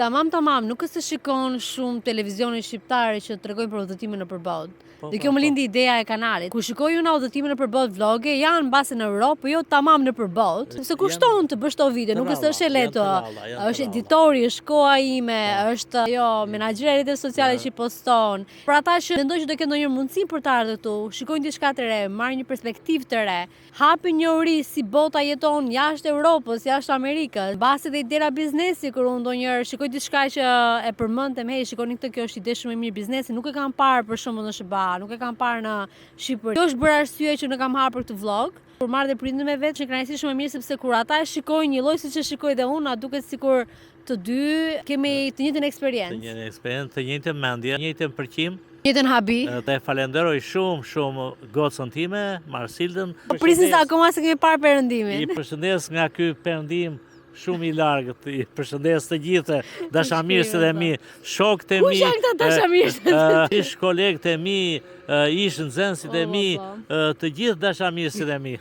Tamam, nuk është se shikon shumë televizionin shqiptar që tregojnë për udhëtime nëpër botë. Dhe kjo më lindi ideja e kanalit. Kur shikoj unë udhëtime nëpër botë vloge, janë mbase në Europë, po jo tamam nëpër botë. Sepse kushton të bësh këto video, nuk është e lehtë. Është editori, është koha ime, është menaxheri e rrjeteve sociale që poston. Për ata që mendojnë që do kenë ndonjë mundësi për të ardhur këtu, shikojnë diçka të re, marrin një perspektivë të re, hapin një uri si bota jeton jashtë Europës, jashtë Amerikës. Mbase dhe idera biznesi kur unë ndonjëherë shikoj diçka që e përmendem, hey, shikoni këtë, kjo është ide shumë e mirë biznesi, nuk e kam parë për shembull në SBA, nuk e kam parë në Shqipëri. Kjo është bërë arsye që nuk kam hapur këtë vlog. Kur marr dhe prindin me vetë, që kënaqësi shumë e mirë sepse kur ata e shikojnë një lloj siç e shikoj dhe unë, duket sikur të dy kemi të njëjtën eksperiencë. Të njëjtën eksperiencë, të njëjtën mendje, të njëjtën përqim. Njëjtën habi. Dhe falenderoj shumë gocën time, Marsildën. Prisni sa akoma se kemi parë perëndimin. I përshëndes nga ky perëndim shumë i largët, i përshëndes të gjithë dashamirësit e mi, shokët e mi. Kush janë këta dashamirësit? Ish kolegët e mi, ish nxënësit e mi, të gjithë dashamirësit e mi.